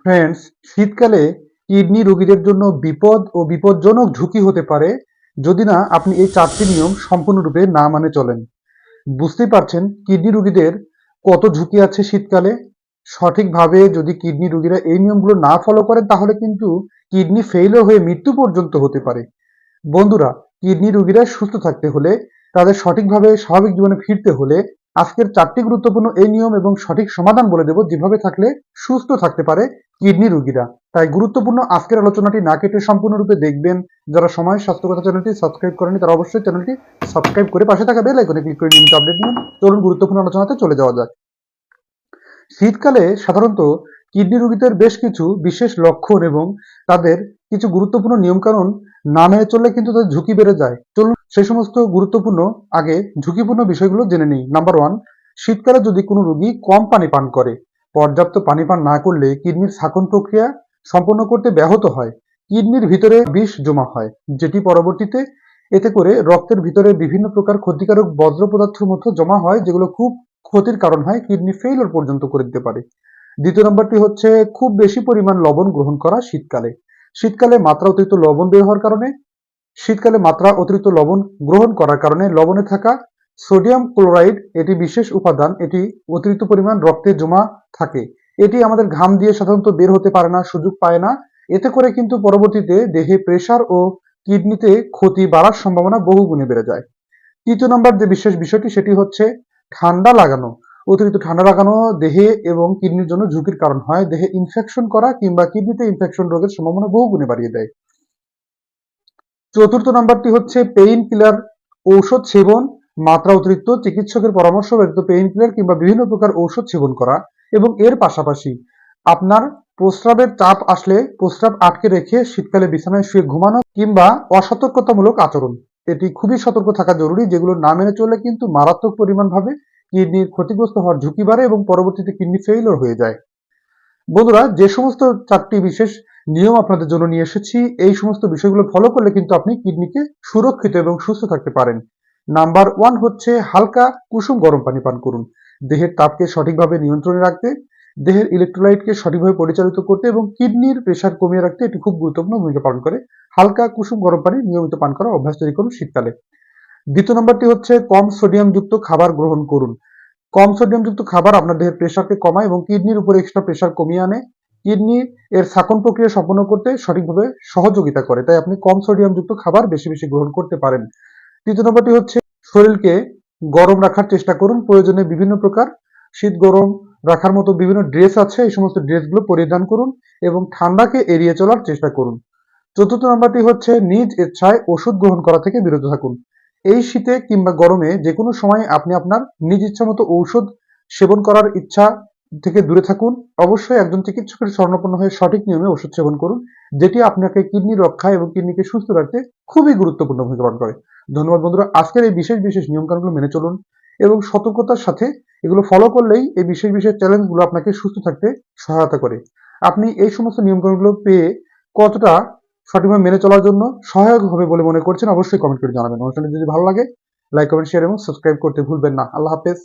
Friends, শীতকালে kidney রোগীদের জন্য বিপদ ও বিপজ্জনক ঝুঁকি হতে পারে যদি না আপনি এই 4টি নিয়ম সম্পূর্ণরূপে না মানে চলেন। বুঝতেই পারছেন কিডনি রোগীদের কত ঝুঁকি আছে শীতকালে। সঠিকভাবে যদি কিডনি রোগীরা এই নিয়মগুলো না ফলো করেন তাহলে কিন্তু কিডনি ফেইলিওর হয়ে মৃত্যু পর্যন্ত হতে পারে। বন্ধুরা, কিডনি রোগীরা সুস্থ থাকতে হলে, তাদের সঠিকভাবে স্বাভাবিক জীবনে ফিরতে হলে আজকের 4টি গুরুত্বপূর্ণ এই নিয়ম এবং সঠিক সমাধান বলে দেব যেভাবে থাকলে সুস্থ থাকতে পারে কিডনি রোগীরা। তাই গুরুত্বপূর্ণ আজকের আলোচনাটি না কেটে সম্পূর্ণরূপে দেখবেন। যারা সময় স্বাস্থ্য কথা চ্যানেলটি সাবস্ক্রাইব করেনি তারা অবশ্যই চ্যানেলটি সাবস্ক্রাইব করে পাশে থাকা বেল আইকনে ক্লিক করে নিয়মিত আপডেট নিন। চলুন গুরুত্বপূর্ণ আলোচনাতে চলে যাওয়া যাক। শীতকালে সাধারণত কিডনি রোগীদের বেশ কিছু বিশেষ লক্ষণ এবং তাদের কিছু গুরুত্বপূর্ণ নিয়মকানুন না মেনে চললে কিন্তু তাদের ঝুঁকি বেড়ে যায়। চলুন সেই সমস্ত গুরুত্বপূর্ণ আগে ঝুঁকিপূর্ণ বিষয়গুলো জেনে নিই। নাম্বার 1, শীতকালে যদি কোনো রোগী কম পানি পান করে, পর্যাপ্ত পানি পান না করলে কিডনির শাসন প্রক্রিয়া সম্পন্ন করতে ব্যাহত হয়। কিডনির ভিতরে বিষ জমা হয়, যেটি পরবর্তীতে এতে করে রক্তের ভিতরে বিভিন্ন প্রকার ক্ষতিকারক বজ্র পদার্থের মতো জমা হয়, যেগুলো খুব ক্ষতির কারণ হয়, কিডনি ফেইলিওর পর্যন্ত করে দিতে পারে। দ্বিতীয় নম্বরটি হচ্ছে খুব বেশি পরিমাণ লবণ গ্রহণ করা শীতকালে। শীতকালে মাত্রা অতিরিক্ত লবণ বের হওয়ার কারণে শীতকালে মাত্রা অতিরিক্ত লবণ গ্রহণ করার কারণে লবণে থাকা সোডিয়াম ক্লোরাইড, এটি বিশেষ উপাদান, এটি অতিরিক্ত পরিমাণ রক্তে জমা থাকে। এটি আমাদের ঘাম দিয়ে সাধারণত বের হতে পারে না, সুযোগ পায় না। এতে করে কিন্তু পরবর্তীতে দেহে প্রেসার ও কিডনিতে ক্ষতি বাড়ার সম্ভাবনা বহুগুণে বেড়ে যায়। তৃতীয় নম্বর যে বিশেষ বিষয়টি সেটি হচ্ছে ঠান্ডা লাগানো। অতিরিক্ত ঠান্ডা লাগানো দেহে এবং কিডনির জন্য ঝুঁকির কারণ হয়। দেহে ইনফেকশন করা কিংবা কিডনিতে ইনফেকশন রোগের সম্ভাবনা বহুগুণে বাড়িয়ে দেয়। চতুর্থ নাম্বারটি হচ্ছে পেইন কিলার ঔষধ সেবন। মাত্রা অতিরিক্ত চিকিৎসকের পরামর্শ ব্যতীত পেইন কিলার কিংবা বিভিন্ন প্রকার ঔষধ সেবন করা এবং এর পাশাপাশি আপনার প্রস্রাবের চাপ আসলে প্রস্রাব আটকে রেখে শীতকালে বিছানায় শুয়ে ঘুমানো কিংবা অসতর্কতামূলক আচরণ, এটি খুবই সতর্ক থাকা জরুরি। যেগুলো না মেনে চললে কিন্তু মারাত্মক পরিমাণ ভাবে কিডনির ক্ষতিগ্রস্ত হওয়ার ঝুঁকি বাড়ে এবং পরবর্তীতে কিডনি ফেইলিওর হয়ে যায়। বন্ধুরা, যে সমস্ত 4টি বিশেষ নিয়ম আপনাদের জন্য নিয়ে এসেছি, এই সমস্ত বিষয়গুলো ফলো করলে কিন্তু আপনি কিডনিকে সুরক্ষিত এবং সুস্থ থাকতে পারেন। নাম্বার 1 হচ্ছে হালকা কুসুম গরম পানি পান করুন। দেহের তাপকে সঠিকভাবে নিয়ন্ত্রণে রাখতে, দেহের ইলেকট্রোলাইটকে সঠিকভাবে পরিচালিত করতে এবং কিডনির প্রেসার কমিয়ে রাখতে এটি খুব গুরুত্বপূর্ণ ভূমিকা পালন করে। হালকা কুসুম গরম পানি নিয়মিত পান করার অভ্যাস তৈরি করুন শীতকালে। দ্বিতীয় নম্বরটি হচ্ছে কম সোডিয়ামযুক্ত খাবার গ্রহণ করুন। কম সোডিয়ামযুক্ত খাবার আপনার দেহের প্রেসারকে কমায় এবং কিডনির উপরে এক্সট্রা প্রেসার কমিয়ে আনে। কিডনি এর শাসন প্রক্রিয়া সম্পন্ন করতে সঠিকভাবে সহযোগিতা করে। তাই আপনি কম সোডিয়ামযুক্ত খাবার বেশি বেশি গ্রহণ করতে পারেন। তৃতীয় নম্বরটি হচ্ছে শরীরকে গরম রাখার চেষ্টা করুন। প্রয়োজনে বিভিন্ন প্রকার শীত গরম রাখার মতো বিভিন্ন ড্রেস আছে, এই সমস্ত ড্রেসগুলো পরিধান করুন এবং ঠান্ডাকে এড়িয়ে চলার চেষ্টা করুন। চতুর্থ নম্বরটি হচ্ছে নিজ ইচ্ছায় ওষুধ গ্রহণ করা থেকে বিরত থাকুন। এই শীতে কিংবা গরমে যে কোনো সময় আপনি আপনার নিজ ইচ্ছা মতো ঔষধ সেবন করার ইচ্ছা থেকে দূরে থাকুন। অবশ্যই একজন চিকিৎসকের শরণাপন্ন হয়ে সঠিক নিয়মে ওষুধ সেবন করুন, যেটি আপনাকে কিডনি রক্ষা এবং কিডনিকে সুস্থ রাখতে খুবই গুরুত্বপূর্ণ ভূমিকা পালন করে। ধন্যবাদ বন্ধুরা, আজকের এই বিশেষ বিশেষ নিয়মকানুনগুলো মেনে চলুন এবং সতর্কতার সাথে এগুলো ফলো করলেই এই বিশেষ বিশেষ চ্যালেঞ্জগুলো আপনাকে সুস্থ থাকতে সহায়তা করে। আপনি এই সমস্ত নিয়মকানুনগুলো পেয়ে কতটা সঠিকভাবে মেনে চলার জন্য সহায়ক হবে বলে মনে করছেন অবশ্যই কমেন্ট করে জানাবেন। অনুষ্ঠানটি যদি ভালো লাগে লাইক, কমেন্ট, শেয়ার এবং সাবস্ক্রাইব করতে ভুলবেন না। আল্লাহ হাফেজ।